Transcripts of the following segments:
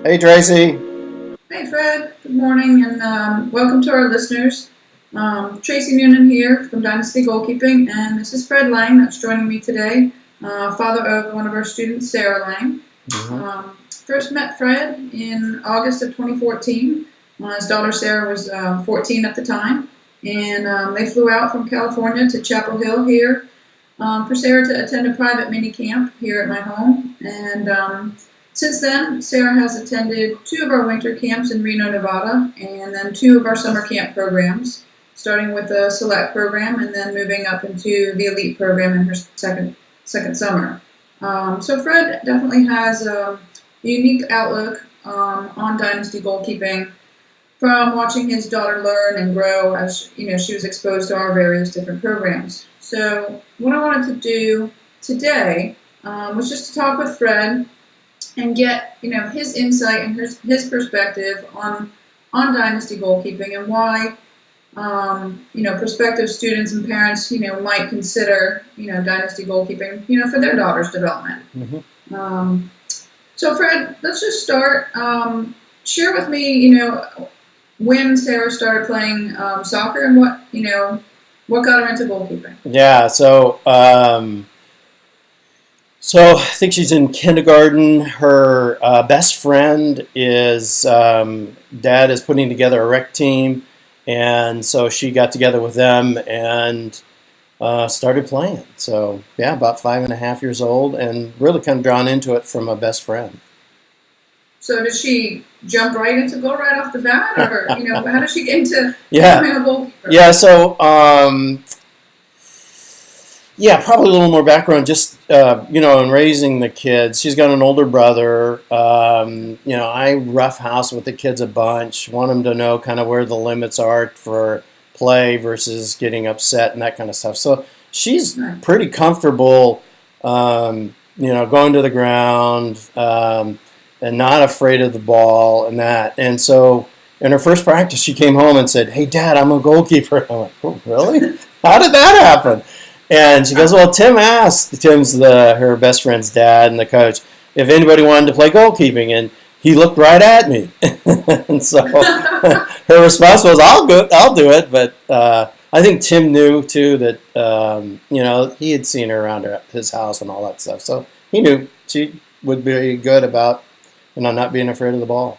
Hey, Tracy. Hey Fred, good morning and welcome to our listeners. Tracy Noonan here from Dynasty Goalkeeping, and this is Fred Lang that's joining me today, father of one of our students, Sarah Lang. First met Fred in August of 2014. His daughter Sarah was 14 at the time, and they flew out from California to Chapel Hill here for Sarah to attend a private mini camp here at my home. And since then, Sarah has attended 2 of our winter camps in Reno, Nevada, and then 2 of our summer camp programs, starting with the select program and then moving up into the elite program in her second summer. So Fred definitely has a unique outlook on dynasty goalkeeping from watching his daughter learn and grow as she was exposed to our various different programs. So what I wanted to do today was just to talk with Fred and get his insight and his perspective on dynasty goalkeeping and why prospective students and parents might consider dynasty goalkeeping for their daughter's development. So Fred, let's just start. Share with me when Sarah started playing soccer and what got her into goalkeeping. Yeah, so I think she's in kindergarten. Her best friend is dad is putting together a rec team, and so she got together with them and started playing. So yeah, about 5.5 years old, and really kind of drawn into it from a best friend. So did she jump right into goal right off the bat, or how did she get into becoming a goalkeeper? Yeah, so probably a little more background. Just in raising the kids, she's got an older brother. I roughhouse with the kids a bunch. Want them to know kind of where the limits are for play versus getting upset and that kind of stuff. So she's pretty comfortable, going to the ground and not afraid of the ball and that. And so in her first practice, she came home and said, "Hey, Dad, I'm a goalkeeper." I'm like, "Oh, really? How did that happen?" And she goes, "Well, Tim asked." Tim's her best friend's dad and the coach, if anybody wanted to play goalkeeping, and he looked right at me. And so her response was, "I'll do it." But I think Tim knew too that he had seen her around his house and all that stuff, so he knew she would be good about not being afraid of the ball.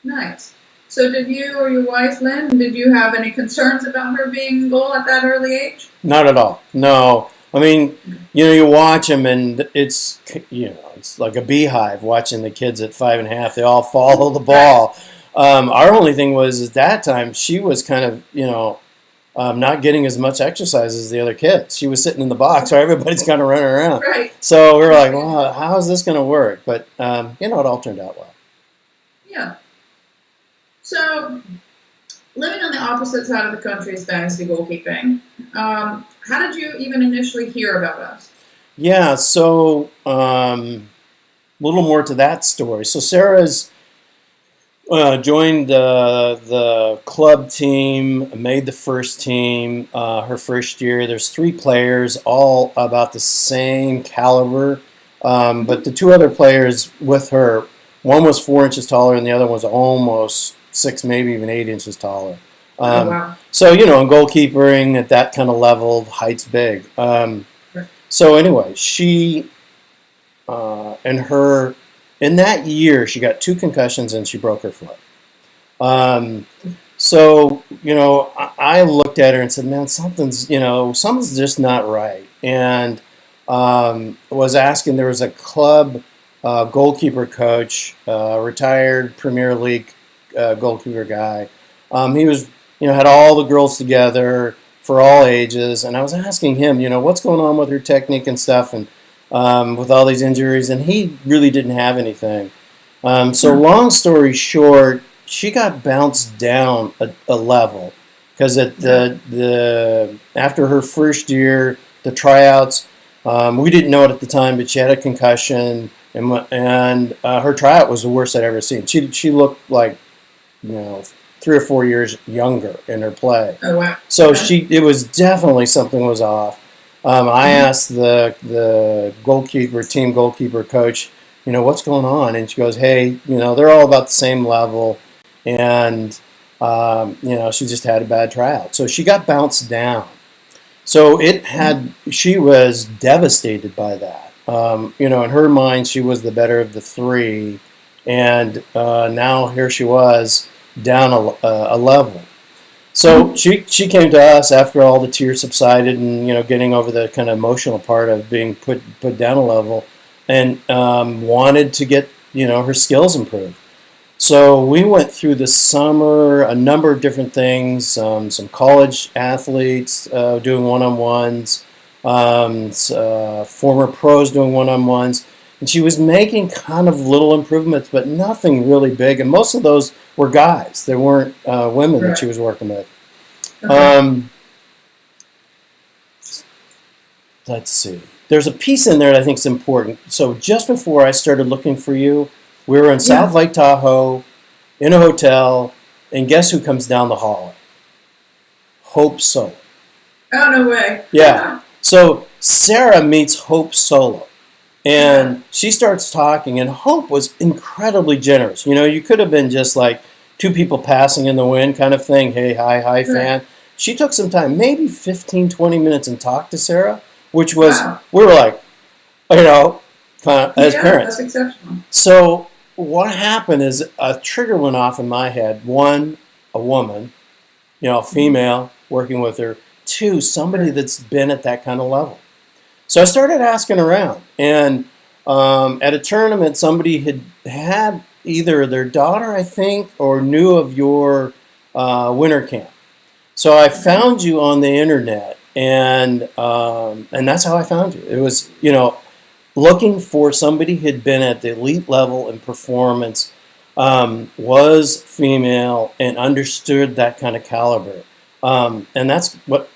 Nice. So did you or your wife, Lynn, did you have any concerns about her being in goal at that early age? Not at all. No. I mean, you watch them and it's like a beehive watching the kids at 5.5. They all follow the ball. Our only thing was at that time she was kind of, not getting as much exercise as the other kids. She was sitting in the box where everybody's kind of running around. Right. So we were like, well, how is this going to work? But, it all turned out well. Yeah. So, living on the opposite side of the country is dynasty goalkeeping. How did you even initially hear about us? Yeah, so a little more to that story. So Sarah's joined the club team, made the first team her first year. There's 3 players, all about the same caliber, but the 2 other players with her, one was 4 inches taller and the other was almost 6, maybe even 8 inches taller. Wow. So, in goalkeeping at that kind of level, height's big. So anyway, she in that year, she got 2 concussions and she broke her foot. So, I looked at her and said, man, something's just not right. And was asking, there was a club goalkeeper coach, retired Premier League goalkeeper guy. He was, had all the girls together for all ages, and I was asking him, what's going on with her technique and stuff, and with all these injuries, and he really didn't have anything. So long story short, she got bounced down a level because at after her first year, the tryouts, we didn't know it at the time, but she had a concussion, and her tryout was the worst I'd ever seen. She looked like 3 or 4 years younger in her play. Oh wow! So it was definitely something was off. I asked the team goalkeeper coach what's going on? And she goes, hey, they're all about the same level, and she just had a bad tryout, so she got bounced down. So she was devastated by that. In her mind, she was the better of the three, and now here she was down a level. So she came to us after all the tears subsided, and getting over the kind of emotional part of being put down a level, and wanted to get her skills improved. So we went through the summer a number of different things. Some college athletes doing one-on-ones, former pros doing one-on-ones, and she was making kind of little improvements, but nothing really big. And most of those were guys; they weren't women that she was working with. Let's see. There's a piece in there that I think is important. So just before I started looking for you, we were in South Lake Tahoe, in a hotel, and guess who comes down the hallway? Hope Solo. Oh, no way. Yeah. So Sarah meets Hope Solo, and she starts talking, and Hope was incredibly generous. You could have been just like two people passing in the wind kind of thing. Hey, hi, fan. She took some time, maybe 15, 20 minutes, and talked to Sarah, which was, we were like, kind of as parents. That's exceptional. So what happened is a trigger went off in my head. One, a woman, female, working with her. Two, somebody that's been at that kind of level. So I started asking around, and at a tournament, somebody had either their daughter, I think, or knew of your winter camp. So I found you on the internet, and that's how I found you. It was, looking for somebody who had been at the elite level in performance, was female, and understood that kind of caliber. And that's what,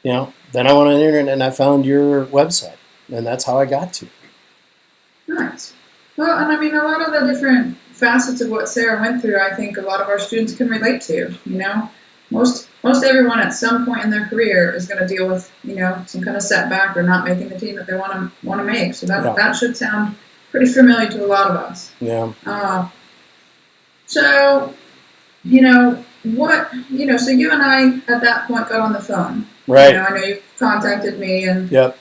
then I went on the internet and I found your website, and that's how I got to you. Nice. Well, and I mean, a lot of the different facets of what Sarah went through, I think a lot of our students can relate to. Most everyone at some point in their career is going to deal with, some kind of setback or not making the team that they want to make. So that should sound pretty familiar to a lot of us. Yeah. So, so you and I at that point got on the phone. Right. I know you contacted me, and yep.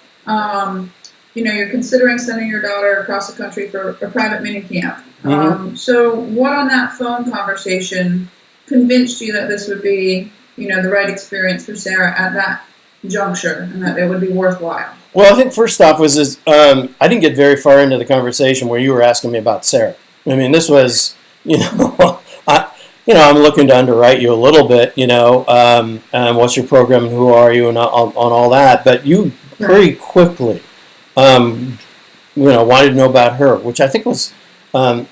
You're considering sending your daughter across the country for a private mini camp. Mm-hmm. So what on that phone conversation convinced you that this would be, the right experience for Sarah at that juncture, and that it would be worthwhile? Well, I think first off I didn't get very far into the conversation where you were asking me about Sarah. I mean, this was, I'm looking to underwrite you a little bit, and what's your program and who are you and on all that. But you pretty quickly, wanted to know about her, which I think was, that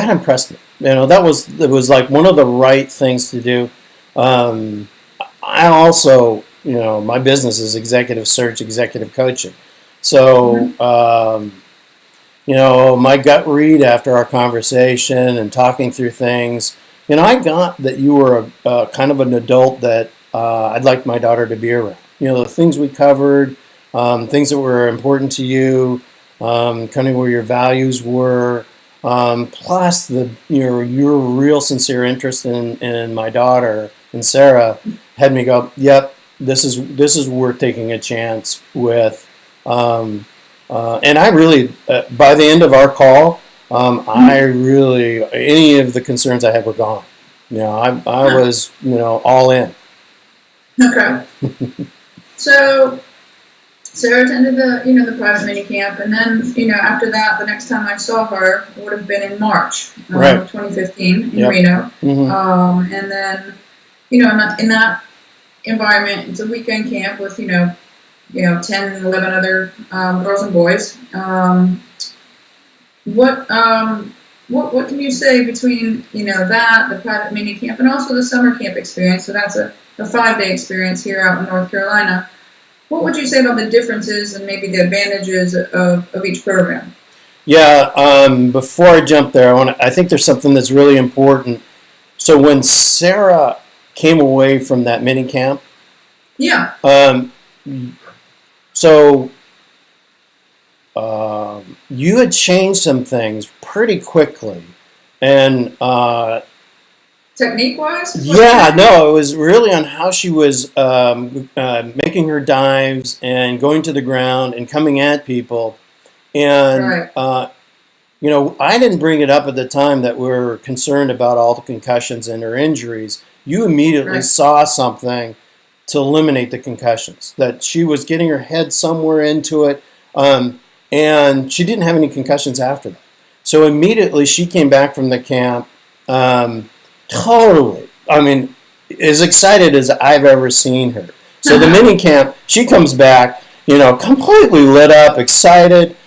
impressed me. It was like one of the right things to do. I also, my business is executive search, executive coaching. So, my gut read after our conversation and talking through things, I got that you were a kind of an adult that I'd like my daughter to be around. The things we covered, things that were important to you, kind of where your values were, plus your real sincere interest in my daughter and Sarah had me go, yep, this is worth taking a chance with. And I really, by the end of our call, any of the concerns I had were gone. I was, all in. Okay. So Sarah attended the private mini camp, and then, after that, the next time I saw her would have been in March of 2015 in Reno. Mm-hmm. And then, in that environment, it's a weekend camp with, 10, 11 other girls and boys. What can you say between, that, the private mini camp, and also the summer camp experience? So that's a 5-day experience here out in North Carolina. What would you say about the differences and maybe the advantages of each program? Yeah, before I jump there, I think there's something that's really important. So when Sarah came away from that mini camp, yeah. So you had changed some things pretty quickly, and Technique-wise? yeah, no, it was really on how she was making her dives and going to the ground and coming at people. And, Right. I didn't bring it up at the time that we were concerned about all the concussions and her injuries. You immediately Right. saw something to eliminate the concussions, that she was getting her head somewhere into it, and she didn't have any concussions after that. So immediately she came back from the camp. Totally. I mean, as excited as I've ever seen her. So the mini camp, she comes back, completely lit up, excited.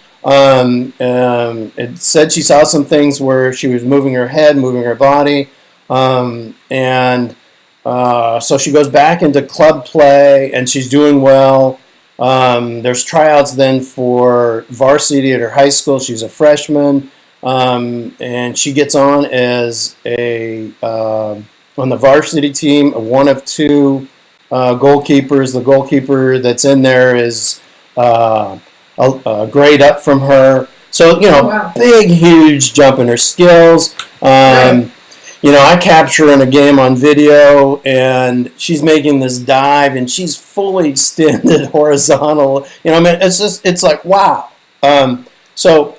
It said she saw some things where she was moving her head, moving her body, and so she goes back into club play, and she's doing well. There's tryouts then for varsity at her high school. She's a freshman. And she gets on as on the varsity team, one of two goalkeepers. The goalkeeper that's in there is a grade up from her. So, Oh, wow. big, huge jump in her skills. Right. I capture her in a game on video, and she's making this dive, and she's fully extended horizontal. It's like, wow. So,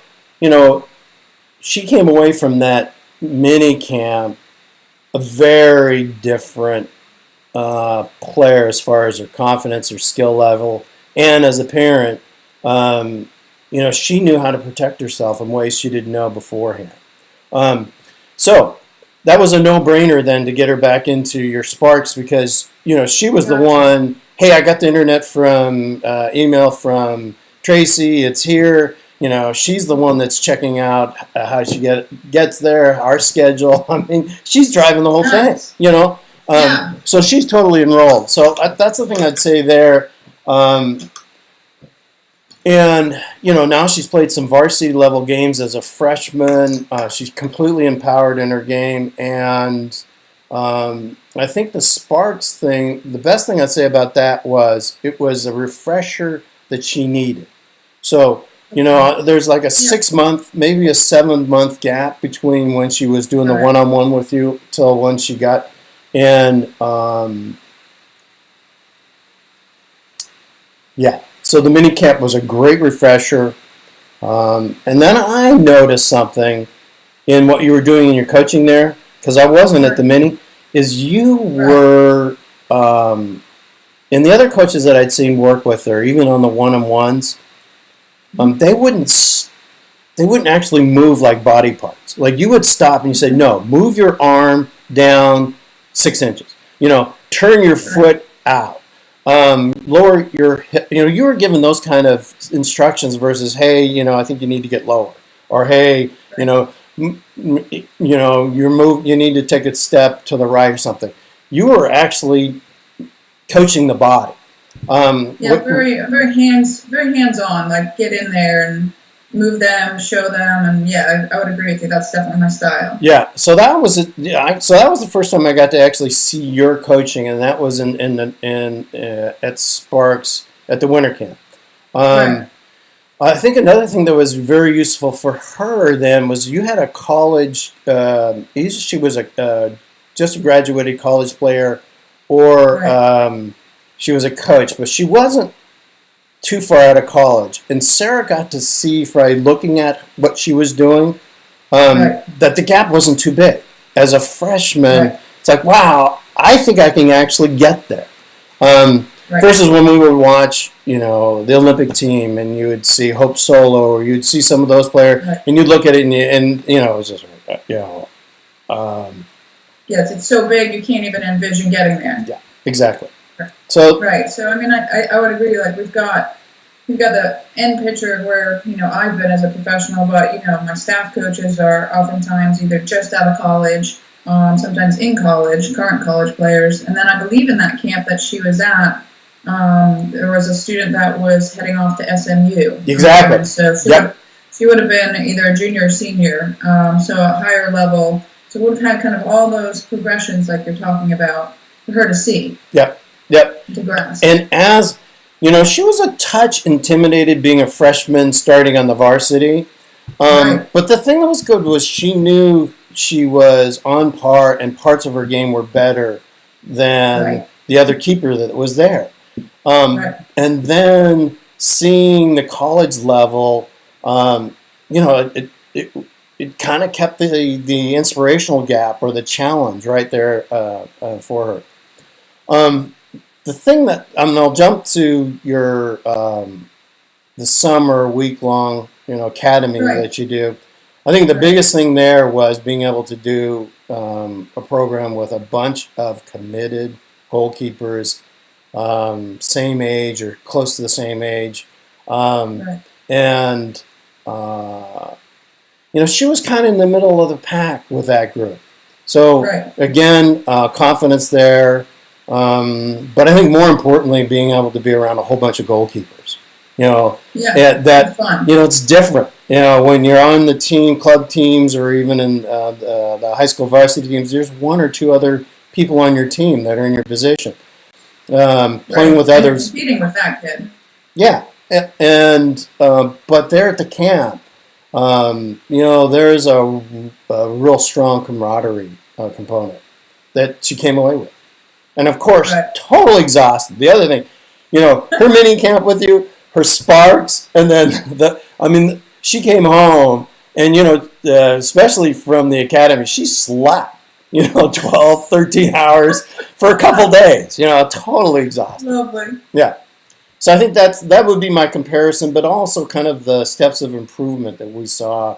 she came away from that mini camp a very different player as far as her confidence, her skill level, and as a parent, she knew how to protect herself in ways she didn't know beforehand. So that was a no-brainer then to get her back into your Sparks because she was the one. Hey, I got the internet from email from Tracy. It's here. She's the one that's checking out how she gets there, our schedule. I mean, she's driving the whole Nice. thing, Yeah. So she's totally enrolled. So that's the thing I'd say there. And, now she's played some varsity level games as a freshman. She's completely empowered in her game. And I think the Sparks thing, the best thing I'd say about that was it was a refresher that she needed. So, there's like a 6 month, maybe a 7 month gap between when she was doing the Right. one-on-one with you till when she got in. So the mini camp was a great refresher. And then I noticed something in what you were doing in your coaching there, because I wasn't at the mini, is you were, and the other coaches that I'd seen work with her, even on the one-on-ones, they wouldn't actually move like body parts. Like you would stop and you say, no, move your arm down 6 inches. Turn your foot out. Lower your hip. You were given those kind of instructions versus, hey, I think you need to get lower. Or, hey, you need to take a step to the right or something. You were actually coaching the body. Very hands-on. Like get in there and move them, show them, and I would agree with you. That's definitely my style. Yeah, so that was the first time I got to actually see your coaching, and that was at Sparks at the winter camp. Right. I think another thing that was very useful for her then was you had a college. She was just a graduated college player, or Right. She was a coach, but she wasn't too far out of college. And Sarah got to see, by looking at what she was doing, that the gap wasn't too big. As a freshman, it's like, wow, I think I can actually get there. Versus when we would watch, the Olympic team, and you would see Hope Solo, or you'd see some of those players, and you'd look at it, and it was just, Yes, it's so big you can't even envision getting there. Yeah, exactly. So I mean, I would agree. Like we've got the end picture of where I've been as a professional, but my staff coaches are oftentimes either just out of college, sometimes in college, current college players, and then I believe in that camp that she was at, there was a student that was heading off to SMU. Exactly. So she would have been either a junior or senior, so a higher level. So would have had kind of all those progressions like you're talking about for her to see. Yep. To grasp. And as She was a touch intimidated being a freshman starting on the varsity. Right. But the thing that was good was she knew she was on par and parts of her game were better than Right. the other keeper that was there. Um, Right. and then seeing the college level, it kind of kept the inspirational gap or the challenge right there for her. Um, the thing that I'll jump to your the summer week long academy Right. that you do. I think the Right. biggest thing there was being able to do a program with a bunch of committed goalkeepers, same age or close to the same age, um, Right. and uh, she was kind of in the middle of the pack with that group. So Right. again, confidence there, but I think more importantly, being able to be around a whole bunch of goalkeepers. Yeah. That Fun. it's different. When you're on the club teams, or even in the high school varsity teams, there's one or two other people on your team that are in your position, playing Right. with And you're others. competing with that kid. Yeah, and but there at the camp, there's a real strong camaraderie component that she came away with, and of course, Right. totally exhausted. The other thing, her mini camp with you, her sparks, and then she came home, and especially from the academy, she slept, 12, 13 hours for a couple days, totally exhausted. Lovely. Yeah. So I think that would be my comparison, but also kind of the steps of improvement that we saw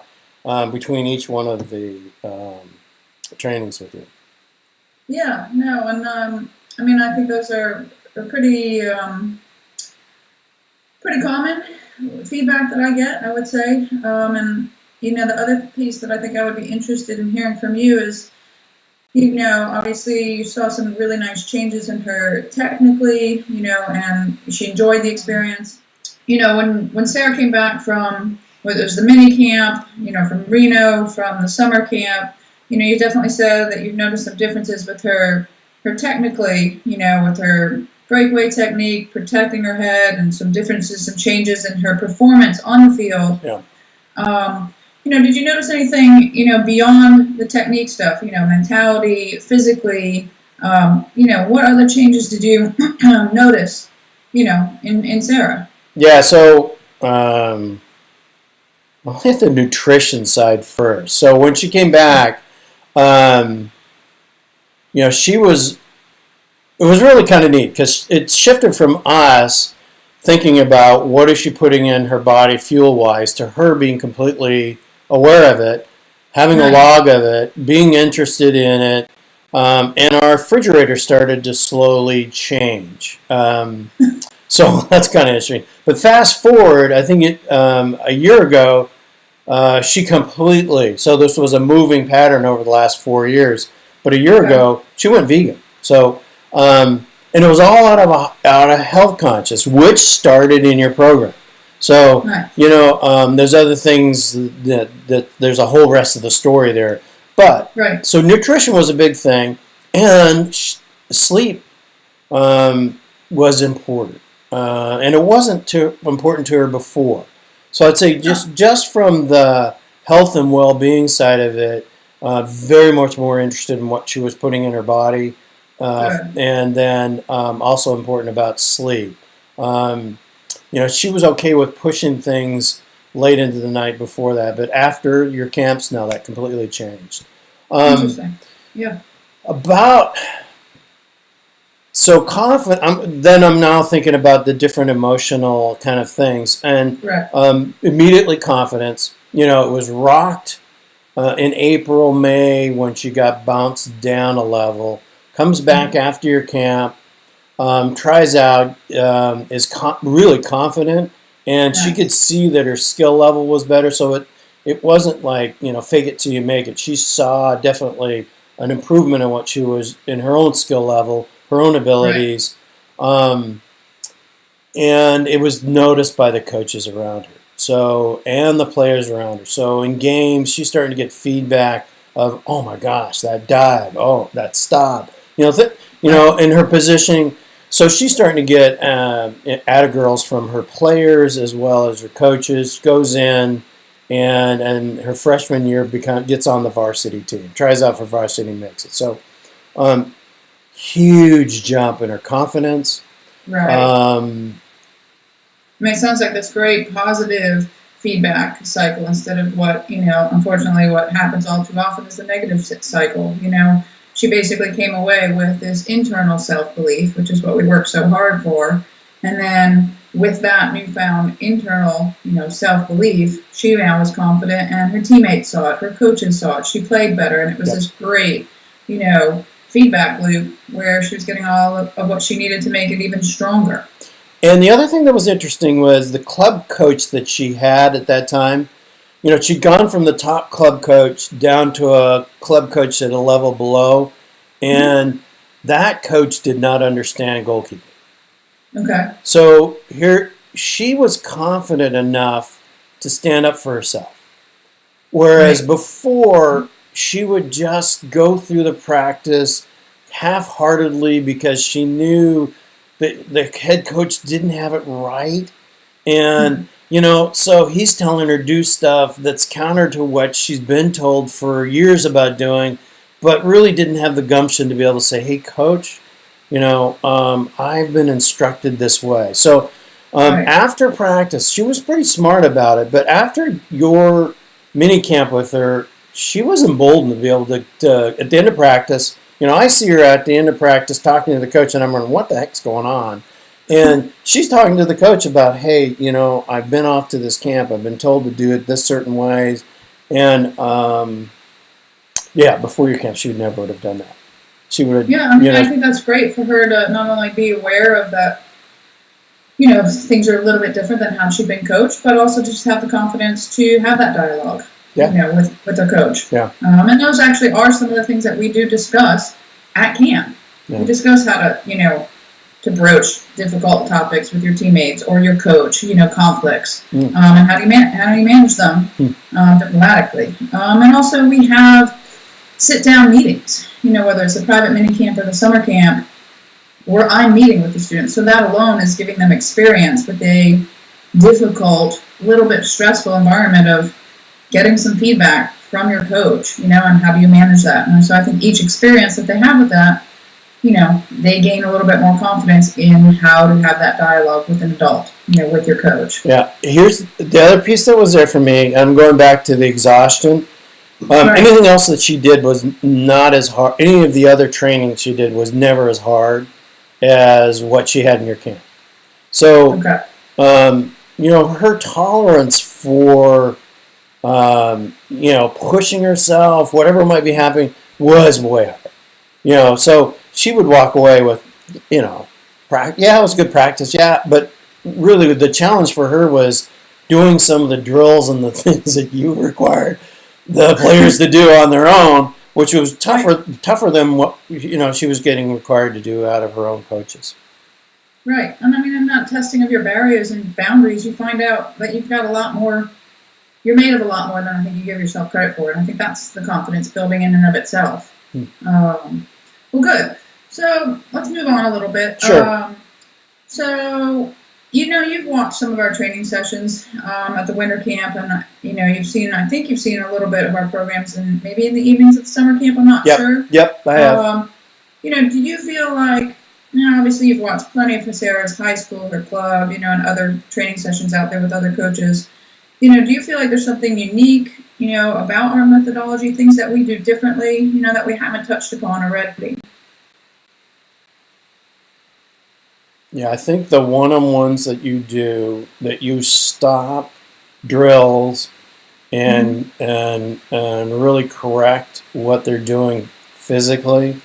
between each one of the trainings with you. Yeah. No. And I think those are pretty common feedback that I get, I would say. And the other piece that I think I would be interested in hearing from you is, obviously you saw some really nice changes in her technically, and she enjoyed the experience. When Sarah came back from, whether it was the mini camp, from Reno, from the summer camp, you definitely said that you've noticed some differences with her technically, with her breakaway technique, protecting her head, and some differences, some changes in her performance on the field. Yeah. Did you notice anything, beyond the technique stuff, mentality, physically, what other changes did you notice, in Sarah? Yeah, so I'll hit the nutrition side first. So when she came back, it was really kind of neat because it shifted from us thinking about what is she putting in her body fuel-wise to her being completely aware of it, having a log of it, being interested in it, and our refrigerator started to slowly change. So that's kind of interesting. But fast forward, I think a year ago, she completely, so this was a moving pattern over the last 4 years, but a year ago, she went vegan. So, and it was all out of health conscious, which started in your program. So, there's other things that there's a whole rest of the story there. But, so nutrition was a big thing, and sleep was important. And it wasn't too important to her before. So I'd say just from the health and well-being side of it, very much more interested in what she was putting in her body, and then also important about sleep. She was okay with pushing things late into the night before that, but after your camps, now that completely changed. Interesting. Yeah. So confident. Then I'm now thinking about the different emotional kind of things, and immediately confidence. It was rocked in April, May when she got bounced down a level. Comes back after your camp, tries out, is really confident, and she could see that her skill level was better. So it wasn't like fake it till you make it. She saw definitely an improvement in what she was in her own skill level, her own abilities, and it was noticed by the coaches around her. So, and the players around her. So in games, she's starting to get feedback of, oh my gosh, that dive, oh that stop, in her positioning. So she's starting to get attagirls from her players as well as her coaches. Goes in, and her freshman year gets on the varsity team. Tries out for varsity, makes it. So huge jump in her confidence. Right. I mean, it sounds like this great positive feedback cycle instead of what, unfortunately what happens all too often is the negative cycle. She basically came away with this internal self-belief, which is what we work so hard for. And then with that newfound internal, self-belief, she now was confident, and her teammates saw it, her coaches saw it. She played better, and it was this great, feedback loop where she was getting all of what she needed to make it even stronger. And the other thing that was interesting was the club coach that she had at that time. She'd gone from the top club coach down to a club coach at a level below, and that coach did not understand goalkeeping. Okay. So here she was confident enough to stand up for herself. Whereas before, she would just go through the practice half-heartedly because she knew that the head coach didn't have it right. And, so he's telling her do stuff that's counter to what she's been told for years about doing, but really didn't have the gumption to be able to say, hey, coach, I've been instructed this way. So after practice, she was pretty smart about it, but after your mini camp with her, she was emboldened to be able to at the end of practice, I see her at the end of practice talking to the coach, and I'm wondering, what the heck's going on? And she's talking to the coach about, hey, I've been off to this camp. I've been told to do it this certain ways. And, before your camp, she never would have done that. She would have, I think that's great for her to not only be aware of that, things are a little bit different than how she'd been coached, but also just have the confidence to have that dialogue, with her coach. Yeah. And those actually are some of the things that we do discuss at camp. Yeah. We discuss how to, to broach difficult topics with your teammates or your coach, conflicts, and how do you manage them diplomatically. And also we have sit-down meetings, whether it's a private mini camp or the summer camp, where I'm meeting with the students. So that alone is giving them experience with a difficult, little bit stressful environment of getting some feedback from your coach, and how do you manage that. And so I think each experience that they have with that, they gain a little bit more confidence in how to have that dialogue with an adult, with your coach. Yeah. Here's the other piece that was there for me. I'm going back to the exhaustion. Anything else that she did was not as hard. Any of the other training she did was never as hard as what she had in your camp. So, her tolerance for, pushing herself, whatever might be happening, was way higher. So she would walk away with, it was good practice, but really the challenge for her was doing some of the drills and the things that you required the players to do on their own, which was tougher than what she was getting required to do out of her own coaches. Right, and in that testing of your barriers and boundaries, you find out that you've got a lot more. You're made of a lot more than I think you give yourself credit for, and I think that's the confidence building in and of itself. Well, good. So let's move on a little bit. Sure. So you've watched some of our training sessions at the winter camp, and I think you've seen a little bit of our programs, and maybe in the evenings at the summer camp. I'm not sure. Yep, I have. Do you feel like, obviously you've watched plenty of Sarah's high school, her club, and other training sessions out there with other coaches. Do you feel like there's something unique, about our methodology, things that we do differently, that we haven't touched upon already? Yeah, I think the one-on-ones that you do, that you stop drills and really correct what they're doing physically,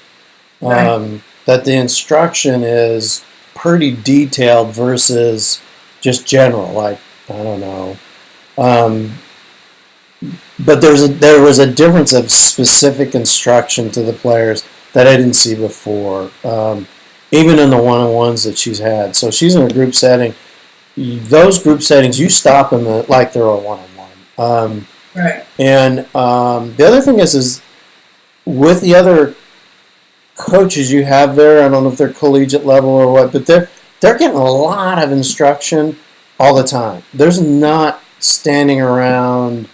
that the instruction is pretty detailed versus just general, like, I don't know. But there was a difference of specific instruction to the players that I didn't see before, even in the one-on-ones that she's had. So she's in a group setting. Those group settings, you stop them like they're a one-on-one. Right. And the other thing is with the other coaches you have there, I don't know if they're collegiate level or what, but they're getting a lot of instruction all the time. There's not standing around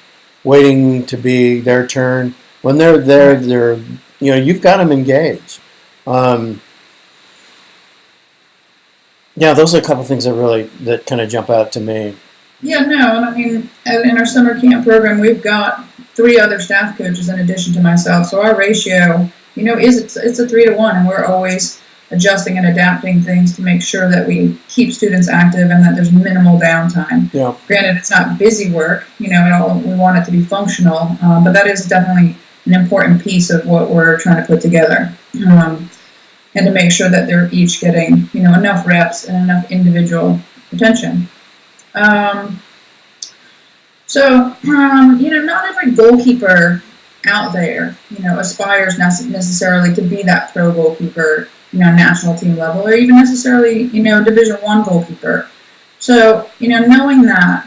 waiting to be their turn. When they're there, you've got them engaged. Yeah, those are a couple things that kind of jump out to me. Yeah, no, and I mean, in our summer camp program, we've got 3 other staff coaches in addition to myself. So our ratio, it's a 3-to-1, and we're always adjusting and adapting things to make sure that we keep students active and that there's minimal downtime. Yeah. Granted, it's not busy work, we want it to be functional, but that is definitely an important piece of what we're trying to put together. And to make sure that they're each getting, enough reps and enough individual attention. Not every goalkeeper out there, aspires necessarily to be that pro goalkeeper, national team level, or even necessarily, Division I goalkeeper. So, knowing that,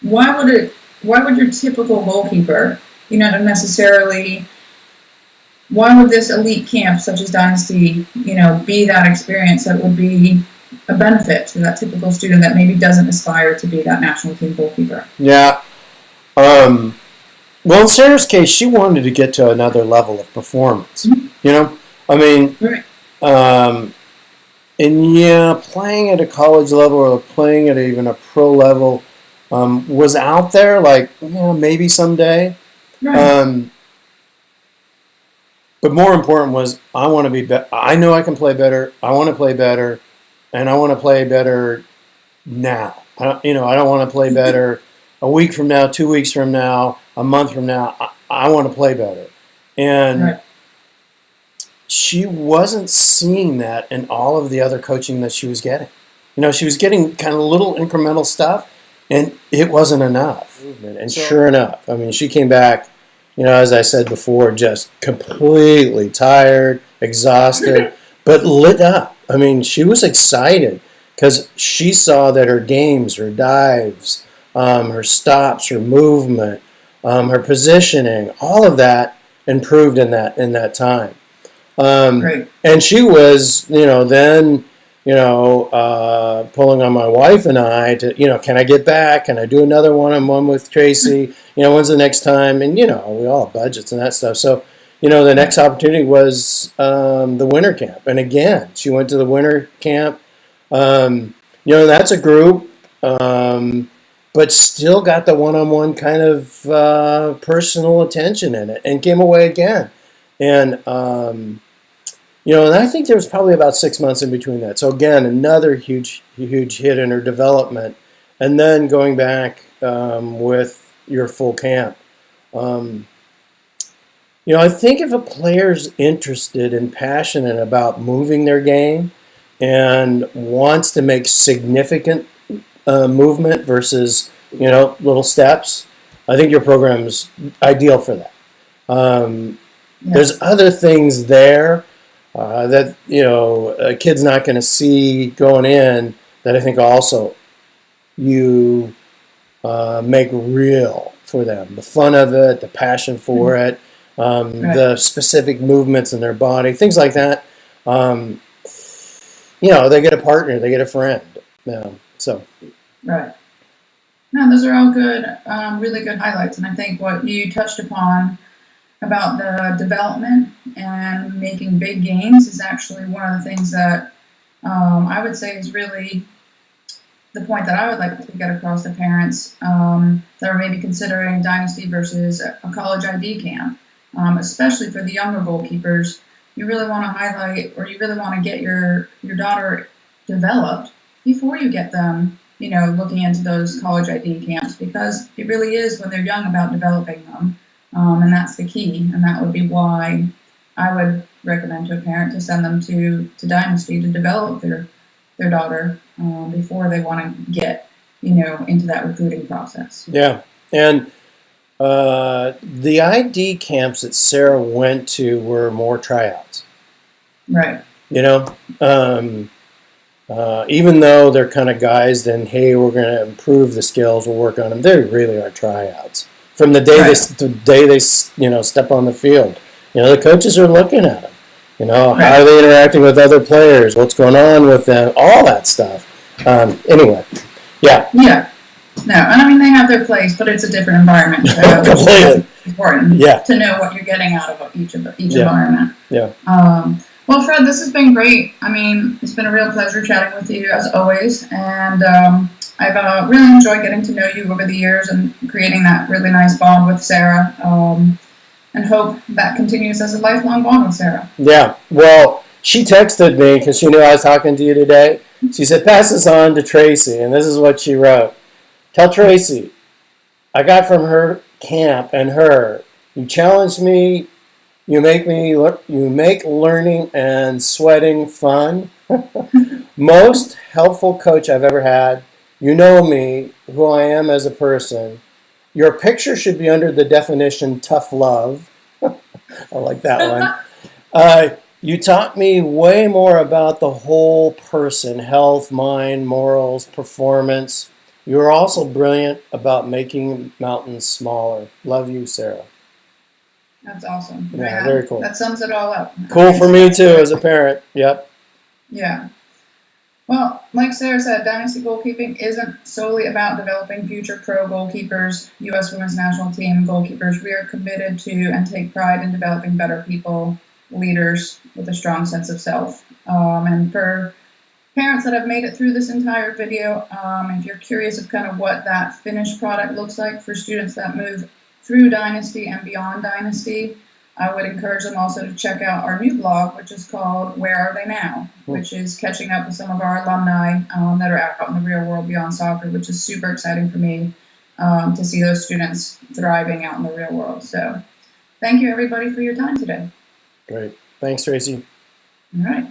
why would your typical goalkeeper, why would this elite camp such as Dynasty, be that experience that would be a benefit to that typical student that maybe doesn't aspire to be that national team goalkeeper? Yeah. Well, in Sarah's case, she wanted to get to another level of performance. Mm-hmm. Right. And yeah, playing at a college level or playing at even a pro level was out there, like, maybe someday. Right. But more important was I want to be better. I know I can play better. I want to play better, and I want to play better now. I don't want to play better a week from now, 2 weeks from now, a month from now. I want to play better. And Right. she wasn't seeing that in all of the other coaching that she was getting. She was getting kind of little incremental stuff, and it wasn't enough. And sure enough, she came back, as I said before, just completely tired, exhausted, but lit up. She was excited because she saw that her games, her dives, her stops, her movement, her positioning, all of that improved in that time. Right. And she was, then, pulling on my wife and I to, can I get back? Can I do another one-on-one with Tracy? When's the next time? And, we all have budgets and that stuff. So, the next opportunity was the winter camp. And again, she went to the winter camp. That's a group, but still got the one-on-one kind of personal attention in it and came away again. And, and I think there was probably about 6 months in between that. So again, another huge hit in her development. And then going back with your full camp. I think if a player's interested and passionate about moving their game and wants to make significant movement versus, little steps, I think your program's ideal for that. There's other things there that, a kid's not going to see going in that I think also you make real for them. The fun of it, the passion for it, the specific movements in their body, things like that. They get a partner, they get a friend. Right. No, those are all good, really good highlights. And I think what you touched upon about the development and making big gains is actually one of the things that I would say is really the point that I would like to get across to parents that are maybe considering Dynasty versus a college ID camp, especially for the younger goalkeepers. You really want to highlight, or you really want to get your daughter developed before you get them, looking into those college ID camps, because it really is when they're young about developing them, and that's the key. And that would be why I would recommend to a parent to send them to Dynasty to develop their daughter before they want to get, into that recruiting process. Yeah, and the ID camps that Sarah went to were more tryouts. Right. Even though they're kind of guys, then hey, we're going to improve the skills, we'll work on them. They really are tryouts from the day they step on the field. the coaches are looking at them. How Right. are they interacting with other players? What's going on with them? All that stuff. Anyway, yeah. Yeah. No, and I mean they have their place, but it's a different environment. So Completely. it's important Yeah. to know what you're getting out of each Yeah. environment. Yeah. Well, Fred, this has been great. I mean, it's been a real pleasure chatting with you as always, and I've really enjoyed getting to know you over the years and creating that really nice bond with Sarah. And hope that continues as a lifelong bond with Sarah. Yeah. Well, she texted me because she knew I was talking to you today. She said, pass this on to Tracy. And this is what she wrote. Tell Tracy, I got from her camp and her, you challenge me, you make learning and sweating fun. Most helpful coach I've ever had. You know me, who I am as a person. Your picture should be under the definition tough love. I like that one. You taught me way more about the whole person, health, mind, morals, performance. You are also brilliant about making mountains smaller. Love you, Sarah. That's awesome. Yeah, very cool. That sums it all up. Cool for me too as a parent. Yep. Yeah. Well, like Sarah said, Dynasty Goalkeeping isn't solely about developing future pro goalkeepers, U.S. Women's National Team goalkeepers. We are committed to and take pride in developing better people, leaders with a strong sense of self. And for parents that have made it through this entire video, if you're curious of kind of what that finished product looks like for students that move through Dynasty and beyond Dynasty, I would encourage them also to check out our new blog, which is called Where Are They Now?, which is catching up with some of our alumni that are out in the real world beyond soccer, which is super exciting for me to see those students thriving out in the real world. So thank you, everybody, for your time today. Great. Thanks, Tracy. All right.